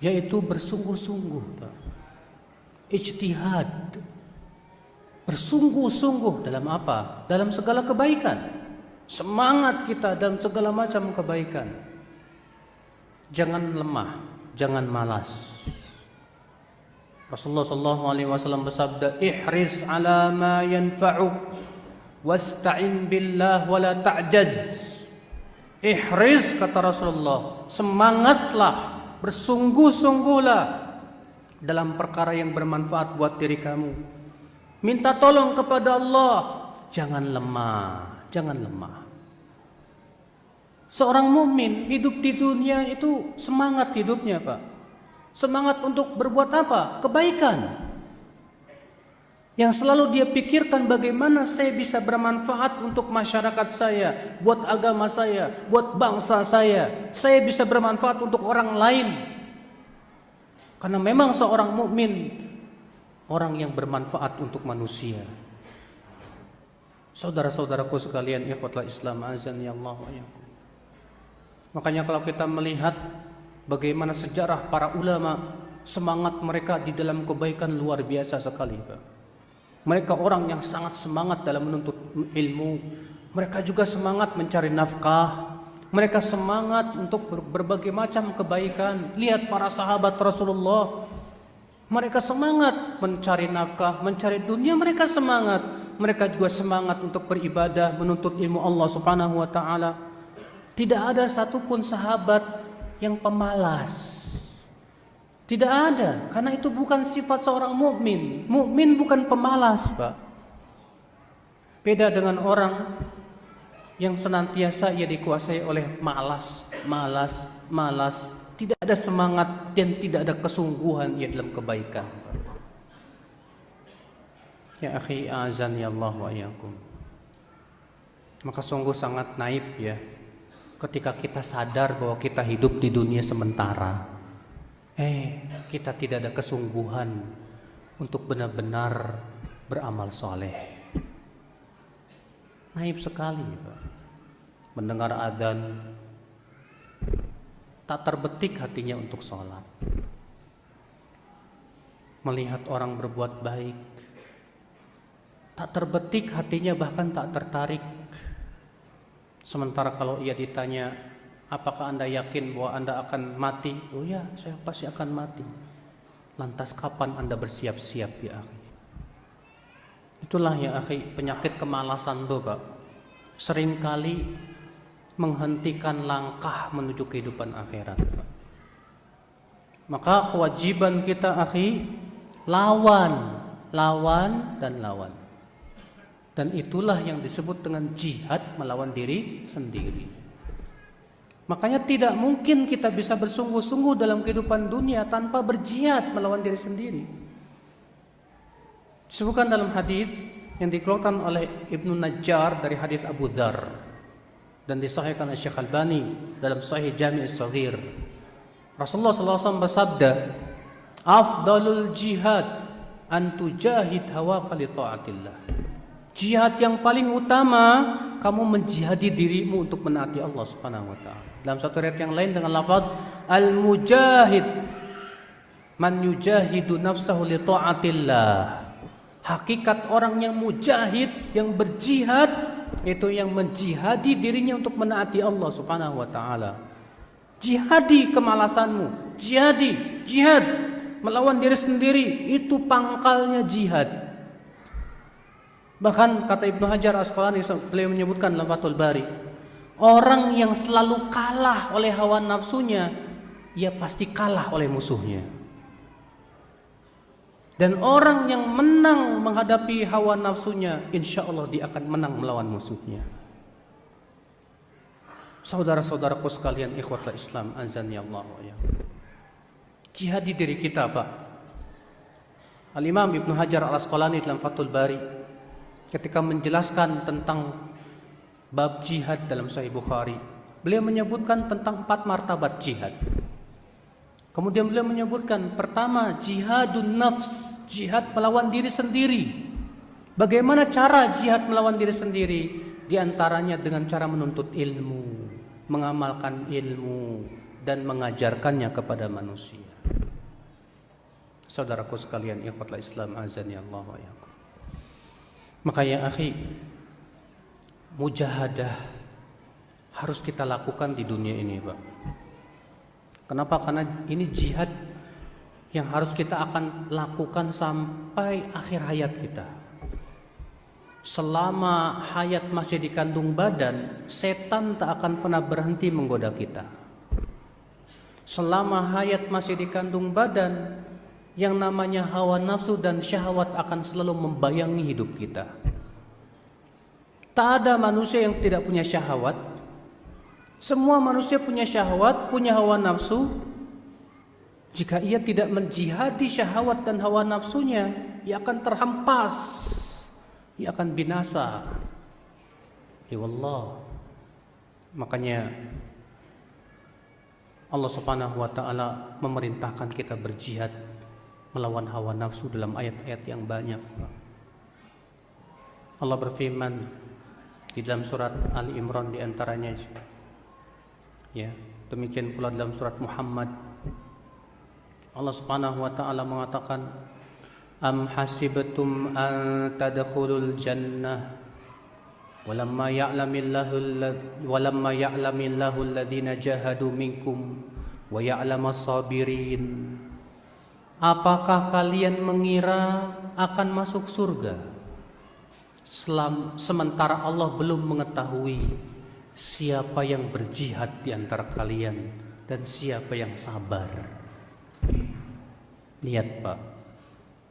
yaitu bersungguh-sungguh, Pak. Ijtihad. Bersungguh-sungguh dalam apa? Dalam segala kebaikan. Semangat kita dalam segala macam kebaikan. Jangan lemah, jangan malas. Rasulullah SAW bersabda, ihris ala ma yanfa'uk wasta'in billah wala ta'jaz. Ihris, kata Rasulullah, semangatlah, bersungguh-sungguhlah dalam perkara yang bermanfaat buat diri kamu. Minta tolong kepada Allah, jangan lemah, jangan lemah. Seorang mukmin hidup di dunia itu semangat hidupnya, Pak. Semangat untuk berbuat apa? Kebaikan. Yang selalu dia pikirkan bagaimana saya bisa bermanfaat untuk masyarakat saya, buat agama saya, buat bangsa saya. Saya bisa bermanfaat untuk orang lain. Karena memang seorang mukmin orang yang bermanfaat untuk manusia. Saudara-saudaraku sekalian, ikhwatul Islam, azani Allah wa iyyakum. Makanya kalau kita melihat bagaimana sejarah para ulama, semangat mereka di dalam kebaikan luar biasa sekali, Pak. Mereka orang yang sangat semangat dalam menuntut ilmu. Mereka juga semangat mencari nafkah. Mereka semangat untuk berbagai macam kebaikan. Lihat para sahabat Rasulullah. Mereka semangat mencari nafkah, mencari dunia, mereka semangat. Mereka juga semangat untuk beribadah, menuntut ilmu Allah Subhanahu wa taala. Tidak ada satupun sahabat yang pemalas. Tidak ada, karena itu bukan sifat seorang mukmin. Mukmin bukan pemalas, Pak. Beda dengan orang yang senantiasa ia dikuasai oleh malas. Tidak ada semangat dan tidak ada kesungguhan ia dalam kebaikan. Ya akhi, azan ya Allah wa iyyakum. Maka sungguh sangat naib ya ketika kita sadar bahwa kita hidup di dunia sementara. Kita tidak ada kesungguhan untuk benar-benar beramal soleh. Naib sekali, Pak. Mendengar adzan, tak terbetik hatinya untuk sholat. Melihat orang berbuat baik, tak terbetik hatinya, bahkan tak tertarik. Sementara kalau ia ditanya, apakah Anda yakin bahwa Anda akan mati? Oh ya, saya pasti akan mati. Lantas kapan Anda bersiap-siap ya akhi? Itulah ya akhi, penyakit kemalasan itu, Pak. Seringkali menghentikan langkah menuju kehidupan akhirat, Pak. Maka kewajiban kita akhi, lawan. Dan itulah yang disebut dengan jihad melawan diri sendiri. Makanya tidak mungkin kita bisa bersungguh-sungguh dalam kehidupan dunia tanpa berjihad melawan diri sendiri. Disebutkan dalam hadis yang dikeluarkan oleh Ibnu Najjar dari hadis Abu Dzar dan disahihkan oleh Syekh Albani dalam Sahih Jami' As-Shaghir. Rasulullah SAW bersabda, "Afdalul jihad an tujahid hawaka li ta'atillah." Jihad yang paling utama kamu menjihadi dirimu untuk menaati Allah Subhanahu wa taala. Dalam satu riwayat yang lain dengan lafaz al-mujahid man yujahidu nafsahu li ta'atillah. Hakikat orang yang mujahid, yang berjihad, itu yang menjihadi dirinya untuk menaati Allah Subhanahu wa taala. Jihadi kemalasanmu, jihad melawan diri sendiri, itu pangkalnya jihad. Bahkan kata Ibnu Hajar Asqalani, beliau menyebutkan dalam Fathul Bari, orang yang selalu kalah oleh hawa nafsunya, ia pasti kalah oleh musuhnya. Dan orang yang menang menghadapi hawa nafsunya, insya Allah dia akan menang melawan musuhnya. Saudara-saudaraku sekalian, ikhwatul Islam, azani Allah wa iyyakum. Jihadi diri kita, Pak. Al-Imam Ibnu Hajar Al-Asqalani dalam Fathul Bari ketika menjelaskan tentang bab jihad dalam Sahih Bukhari, beliau menyebutkan tentang 4 martabat jihad. Kemudian beliau menyebutkan, pertama, jihadun nafs, jihad melawan diri sendiri. Bagaimana cara jihad melawan diri sendiri? Di antaranya dengan cara menuntut ilmu, mengamalkan ilmu, dan mengajarkannya kepada manusia. Saudaraku sekalian, ikhwatul Islam azani Allah wa iyyakum. Maka ya akhi, mujahadah harus kita lakukan di dunia ini, Pak. Kenapa? Karena ini jihad yang harus kita akan lakukan sampai akhir hayat kita. Selama hayat masih di kandung badan, setan tak akan pernah berhenti menggoda kita. Selama hayat masih di kandung badan, yang namanya hawa nafsu dan syahwat akan selalu membayangi hidup kita. Tak ada manusia yang tidak punya syahwat. Semua manusia punya syahwat, punya hawa nafsu. Jika ia tidak menjihadi syahwat dan hawa nafsunya, ia akan terhempas, ia akan binasa. Ya Allah. Makanya Allah Subhanahu wa taala memerintahkan kita berjihad melawan hawa nafsu dalam ayat-ayat yang banyak. Allah berfirman di dalam surat Ali Imran di antaranya, ya, demikian pula dalam surat Muhammad. Allah Subhanahu wa taala mengatakan, am hasibtum an tadkhulul jannah walamma ya'lamillahu alladhina jahadu minkum wa ya'lamas sabirin. Apakah kalian mengira akan masuk surga sementara Allah belum mengetahui siapa yang berjihad di antara kalian dan siapa yang sabar? Lihat, Pak,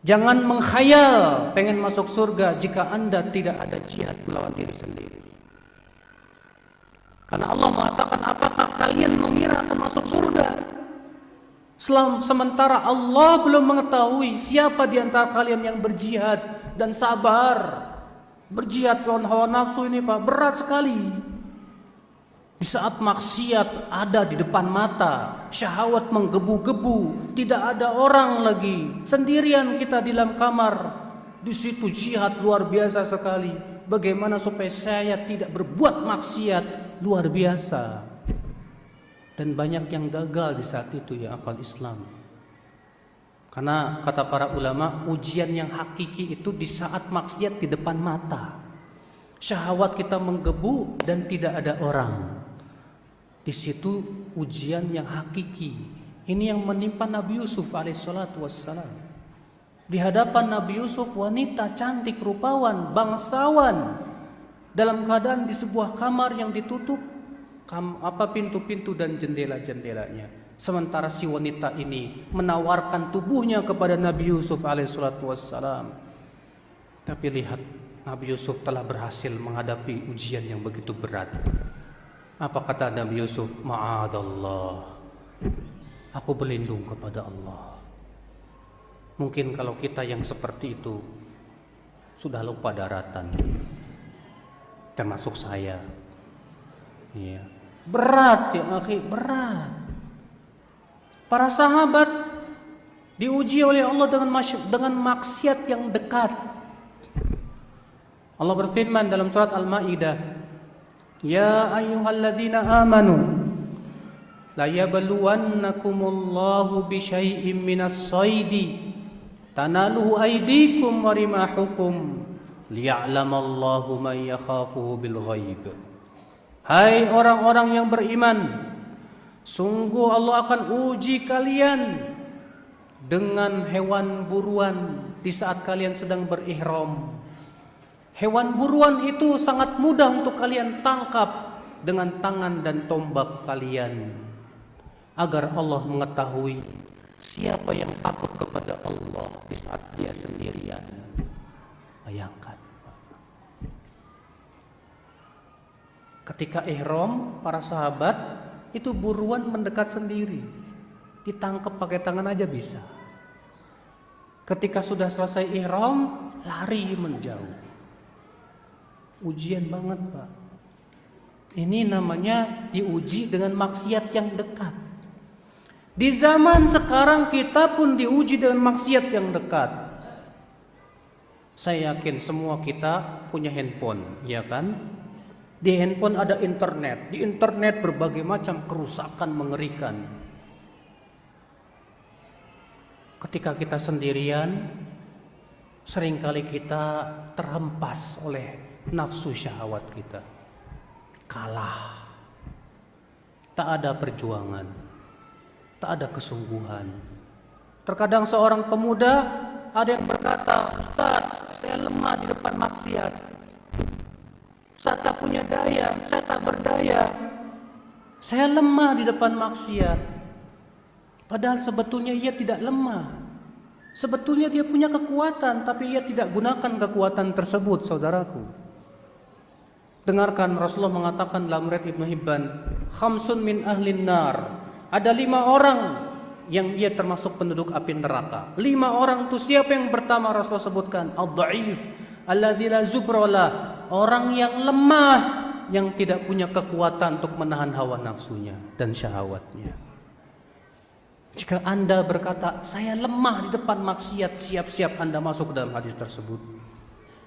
jangan mengkhayal pengen masuk surga jika Anda tidak ada jihad melawan diri sendiri. Karena Allah mengatakan, apakah kalian mengira akan masuk surga sementara Allah belum mengetahui siapa di antara kalian yang berjihad dan sabar. Berjihad lawan hawa nafsu ini, Pak, berat sekali. Di saat maksiat ada di depan mata, syahwat menggebu-gebu, tidak ada orang lagi, sendirian kita di dalam kamar. Di situ jihad luar biasa sekali. Bagaimana supaya saya tidak berbuat maksiat, luar biasa. Dan banyak yang gagal di saat itu, ya akhwal Islam. Karena kata para ulama, ujian yang hakiki itu di saat maksiat di depan mata. Syahwat kita menggebu dan tidak ada orang. Di situ ujian yang hakiki. Ini yang menimpa Nabi Yusuf alaihissalatu wassalam. Di hadapan Nabi Yusuf, wanita cantik rupawan, bangsawan, dalam keadaan di sebuah kamar yang ditutup pintu-pintu dan jendela-jendelanya. Sementara si wanita ini menawarkan tubuhnya kepada Nabi Yusuf alaihissalatu wassalam. Tapi lihat, Nabi Yusuf telah berhasil menghadapi ujian yang begitu berat. Apa kata Nabi Yusuf? Ma'adallah, aku berlindung kepada Allah. Mungkin kalau kita yang seperti itu sudah lupa daratan, termasuk saya. Ya. Berat ya akhi, berat. Para sahabat diuji oleh Allah dengan maksiat yang dekat. Allah berfirman dalam surat Al-Maidah, ya ayyuhalladzina amanu la yabluwannakumullahu bisyai'im minas saidi tanaluhu aydikum wa rimahukum liya'lamallahu man yakhafuhu bil ghaib. Hai orang-orang yang beriman, sungguh Allah akan uji kalian dengan hewan buruan di saat kalian sedang berihram. Hewan buruan itu sangat mudah untuk kalian tangkap dengan tangan dan tombak kalian, agar Allah mengetahui siapa yang takut kepada Allah di saat dia sendirian. Bayangkan, ketika ihram, para sahabat itu buruan mendekat sendiri, ditangkap pakai tangan aja bisa. Ketika sudah selesai ihram, lari menjauh. Ujian banget, Pak. Ini namanya diuji dengan maksiat yang dekat. Di zaman sekarang kita pun diuji dengan maksiat yang dekat. Saya yakin semua kita punya handphone, ya kan? Di handphone ada internet. Di internet berbagai macam kerusakan mengerikan. Ketika kita sendirian, seringkali kita terhempas oleh nafsu syahwat kita. Kalah. Tak ada perjuangan. Tak ada kesungguhan. Terkadang seorang pemuda ada yang berkata, "Ustaz, saya lemah di depan maksiat. Saya tak punya daya, saya tak berdaya. Saya lemah di depan maksiat." Padahal sebetulnya ia tidak lemah. Sebetulnya dia punya kekuatan, tapi ia tidak gunakan kekuatan tersebut, saudaraku. Dengarkan Rasulullah mengatakan dalam riwayat Ibnu Hibban, "Khamsun min ahlin nar." Ada 5 orang yang ia termasuk penduduk api neraka. 5 orang itu siapa yang pertama Rasulullah sebutkan? Ad-dha'if, alladzi la zubrala, orang yang lemah, yang tidak punya kekuatan untuk menahan hawa nafsunya dan syahwatnya. Jika Anda berkata, "Saya lemah di depan maksiat," siap-siap Anda masuk ke dalam hadis tersebut.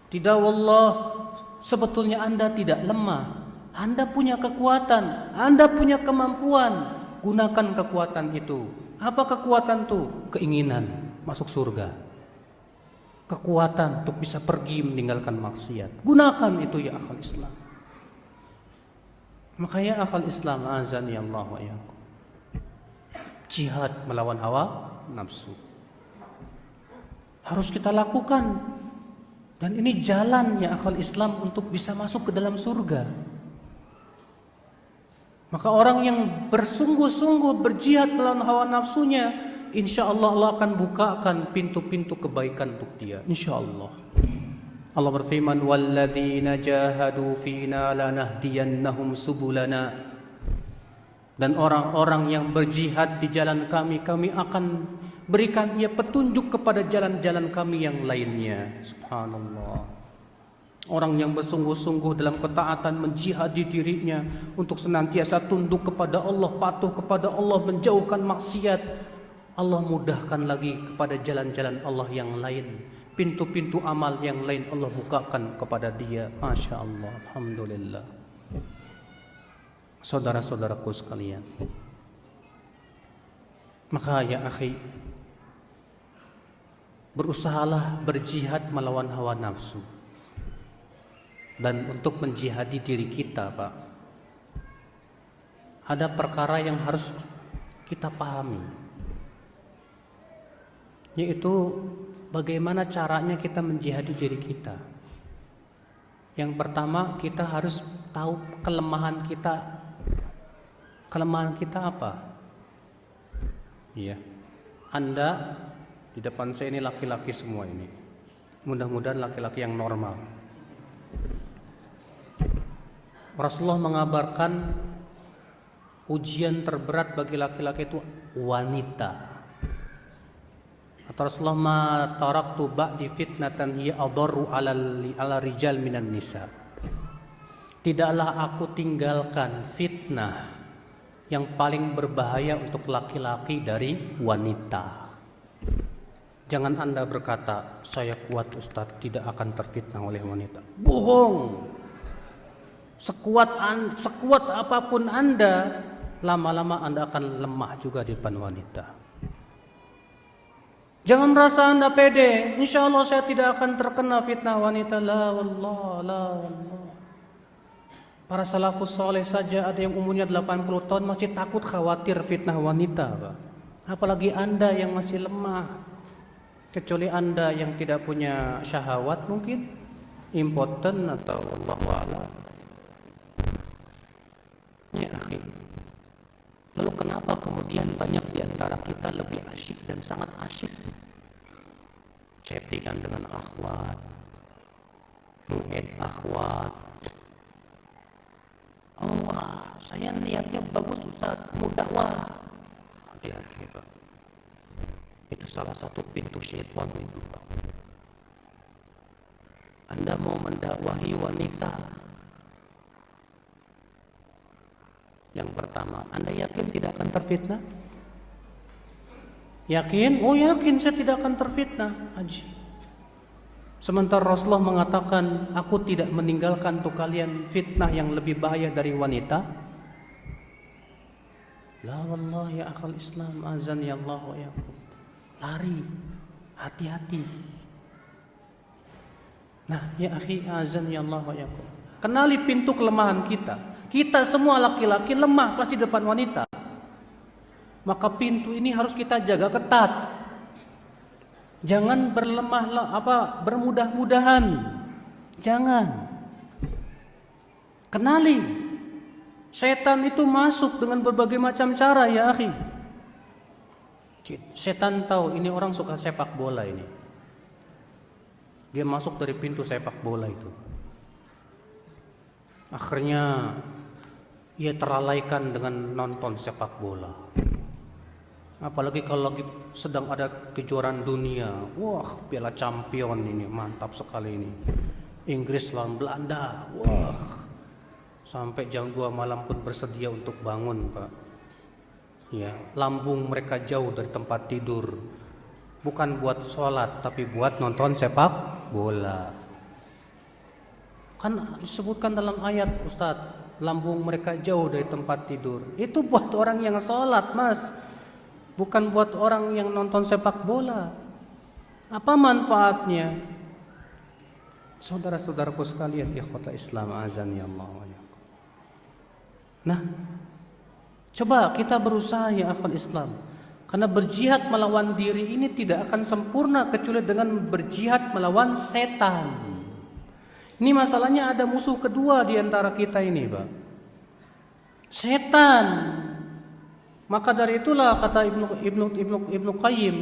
Tidak, wallah, sebetulnya Anda tidak lemah. Anda punya kekuatan, Anda punya kemampuan. Gunakan kekuatan itu. Apa kekuatan itu? Keinginan masuk surga. Kekuatan untuk bisa pergi meninggalkan maksiat. Gunakan itu ya akhal Islam. Makanya akhal Islam, azani Allah wa iyyakum, jihad melawan hawa nafsu harus kita lakukan. Dan ini jalan ya akhal Islam untuk bisa masuk ke dalam surga. Maka orang yang bersungguh-sungguh berjihad melawan hawa nafsunya, insya Allah Allah akan bukakan pintu-pintu kebaikan untuk dia, insya Allah. Allah berfirman, "Walladzina jahadu fina lanahdiyannahum subulana." Dan orang-orang yang berjihad di jalan kami, kami akan berikan ia petunjuk kepada jalan-jalan kami yang lainnya. Subhanallah. Orang yang bersungguh-sungguh dalam ketaatan menjihadi dirinya untuk senantiasa tunduk kepada Allah, patuh kepada Allah, menjauhkan maksiat, Allah mudahkan lagi kepada jalan-jalan Allah yang lain. Pintu-pintu amal yang lain Allah bukakan kepada dia. Masya Allah, alhamdulillah. Saudara-saudaraku sekalian, maka ya akhi, berusahalah berjihad melawan hawa nafsu. Dan untuk menjihadi diri kita, Pak, ada perkara yang harus kita pahami, yaitu bagaimana caranya kita menjihadi diri kita. Yang pertama, kita harus tahu kelemahan kita. Kelemahan kita apa? Iya, Anda di depan saya ini laki-laki semua ini. Mudah-mudahan laki-laki yang normal. Rasulullah mengabarkan ujian terberat bagi laki-laki itu wanita. Atau Rasulullah, "Ma taraktu ba'di fitnatan hiya adarru ala rijal minan nisa." Tidaklah aku tinggalkan fitnah yang paling berbahaya untuk laki-laki dari wanita. Jangan Anda berkata, "Saya kuat Ustaz, tidak akan terfitnah oleh wanita." Bohong. Sekuat apapun Anda, lama-lama Anda akan lemah juga di depan wanita. Jangan merasa Anda pede, "Insya Allah saya tidak akan terkena fitnah wanita." La wallah, la wallah. Para salafus soleh saja ada yang umurnya 80 tahun masih takut khawatir fitnah wanita, Pak. Apalagi Anda yang masih lemah. Kecuali Anda yang tidak punya syahwat, mungkin impoten atau wallahu a'lam. Ya akhi, lalu kenapa kemudian banyak di antara kita lebih asyik dan sangat asyik chattingan dengan akhwat, akhwat? Oh, wah, saya niatnya bagus Ustaz, mau dakwah. Hati-hati, Pak. Itu salah satu pintu syaitan itu, Pak. Anda mau mendakwahi wanita, yang pertama, Anda yakin tidak akan terfitnah? Yakin? Oh yakin, saya tidak akan terfitnah, Haji. Sementara Rasulullah mengatakan, aku tidak meninggalkan untuk kalian fitnah yang lebih bahaya dari wanita. La wallahi ya akhal Islam, azan ya Allah wa yakum. Lari, hati-hati. Nah ya akhi, azan ya Allah wa yakum. Kenali pintu kelemahan kita. Kita semua laki-laki lemah pasti depan wanita. Maka pintu ini harus kita jaga ketat. Jangan bermudah-mudahan. Jangan. Kenali. Setan itu masuk dengan berbagai macam cara ya akhi. Setan tahu ini orang suka sepak bola ini. Dia masuk dari pintu sepak bola itu. Akhirnya ia terlalaikan dengan nonton sepak bola. Apalagi kalau lagi sedang ada kejuaraan dunia. Wah, Piala Champion ini mantap sekali ini. Inggris lawan Belanda. Wah. Sampai jam 2 malam pun bersedia untuk bangun, Pak. Ya, lambung mereka jauh dari tempat tidur. Bukan buat sholat, tapi buat nonton sepak bola. Kan disebutkan dalam ayat, Ustadz, lambung mereka jauh dari tempat tidur. Itu buat orang yang sholat, Mas. Bukan buat orang yang nonton sepak bola. Apa manfaatnya? Saudara-saudaraku sekalian, ikhwatal Islam, azan ya Allah. Nah, coba kita berusaha ya akhwat Islam. Karena berjihad melawan diri ini tidak akan sempurna kecuali dengan berjihad melawan setan. Ini masalahnya ada musuh kedua di antara kita ini, Pak. Setan. Maka dari itulah kata Ibnu Qayyim,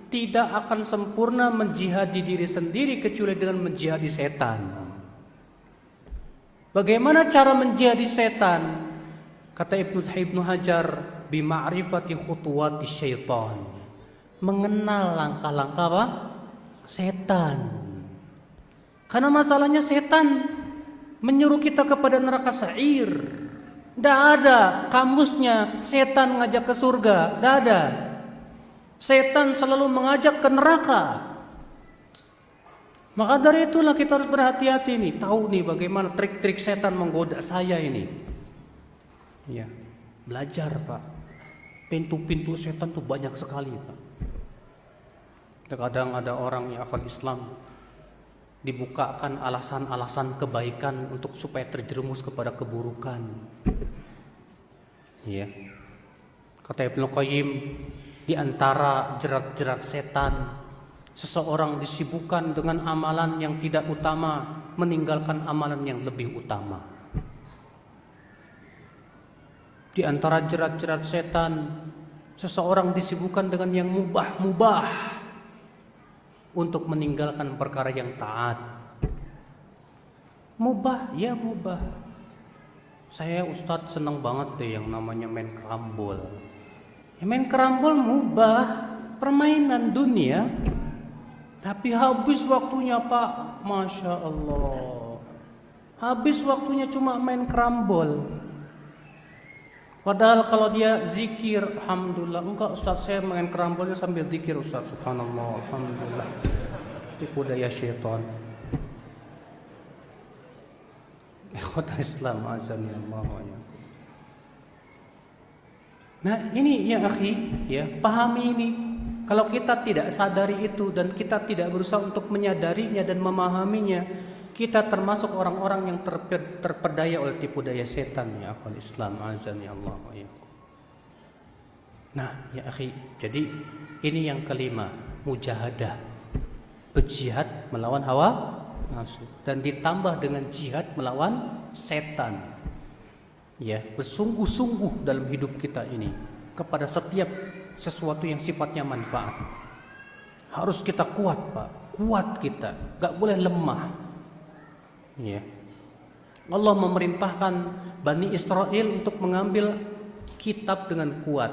tidak akan sempurna menjihadi diri sendiri kecuali dengan menjihadi setan. Bagaimana cara menjihadi setan? Kata Ibnu Hajar, bima'rifati khutuwati syaitan. Mengenal langkah-langkah apa? Setan. Karena masalahnya setan menyuruh kita kepada neraka sa'ir. Tidak ada kamusnya setan ngajak ke surga. Tidak ada. Setan selalu mengajak ke neraka. Maka dari itulah kita harus berhati-hati nih. Tahu nih bagaimana trik-trik setan menggoda saya ini. Ya, belajar Pak. Pintu-pintu setan tuh banyak sekali Pak. Terkadang ada orang yang akan Islam dibukakan alasan-alasan kebaikan untuk supaya terjerumus kepada keburukan. Ya. Kata Ibnu Qayyim, di antara jerat-jerat setan, seseorang disibukkan dengan amalan yang tidak utama, meninggalkan amalan yang lebih utama. Di antara jerat-jerat setan, seseorang disibukkan dengan yang mubah-mubah untuk meninggalkan perkara yang taat. Mubah, ya mubah. Saya Ustadz senang banget deh yang namanya main kerambol. Ya, main kerambol mubah, permainan dunia. Tapi habis waktunya Pak, Masya Allah. Habis waktunya cuma main kerambol. Padahal kalau dia zikir, alhamdulillah. Enggak Ustadz, saya main kerambolnya sambil zikir Ustadz, subhanallah, alhamdulillah. Tipu daya syaitan. Ikhwatul Islam, azan ya Allah. Nah ini ya akhi, ya pahami ini. Kalau kita tidak sadari itu dan kita tidak berusaha untuk menyadarinya dan memahaminya, kita termasuk orang-orang yang terpedaya oleh tipu daya setan ya akhwal Islam, azan ya Allah. Nah ya akhi, jadi ini yang kelima, mujahadah, berjihad melawan hawa nafsu, dan ditambah dengan jihad melawan setan. Ya, bersungguh-sungguh dalam hidup kita ini kepada setiap sesuatu yang sifatnya manfaat. Harus kita kuat, Pak. Kuat kita, gak boleh lemah. Ya. Allah memerintahkan Bani Israel untuk mengambil kitab dengan kuat.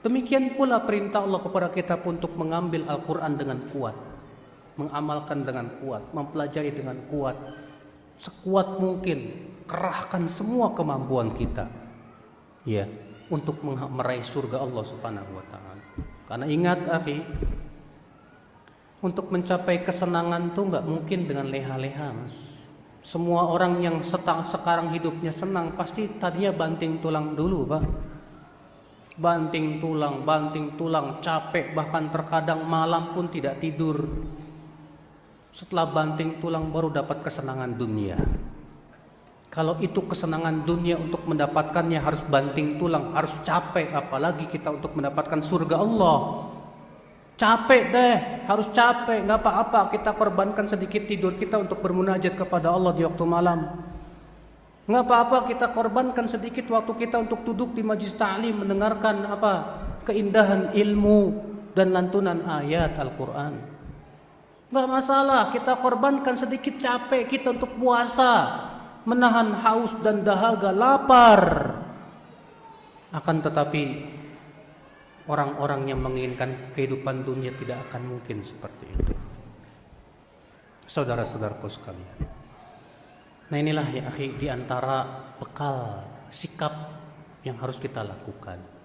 Demikian pula perintah Allah kepada kita untuk mengambil Al-Quran dengan kuat, mengamalkan dengan kuat, mempelajari dengan kuat, sekuat mungkin. Kerahkan semua kemampuan kita, ya, untuk meraih surga Allah Subhanahu wa taala. Karena ingat, akhi, Untuk mencapai kesenangan tuh nggak mungkin dengan leha-leha, Mas. Semua orang yang sekarang hidupnya senang pasti tadinya banting tulang dulu, Pak. Banting tulang, capek, bahkan terkadang malam pun tidak tidur. Setelah banting tulang baru dapat kesenangan dunia. Kalau itu kesenangan dunia, untuk mendapatkannya harus banting tulang, harus capek, apalagi kita untuk mendapatkan surga Allah. Capek deh, harus capek, nggak apa-apa kita korbankan sedikit tidur kita untuk bermunajat kepada Allah di waktu malam. Nggak apa-apa kita korbankan sedikit waktu kita untuk duduk di majlis ta'lim mendengarkan keindahan ilmu dan lantunan ayat Al-Quran. Nggak masalah kita korbankan sedikit capek kita untuk puasa, menahan haus dan dahaga, lapar. Akan tetapi orang-orang yang menginginkan kehidupan dunia tidak akan mungkin seperti itu. Saudara-saudaraku sekalian, nah inilah ya akhi, di antara bekal sikap yang harus kita lakukan.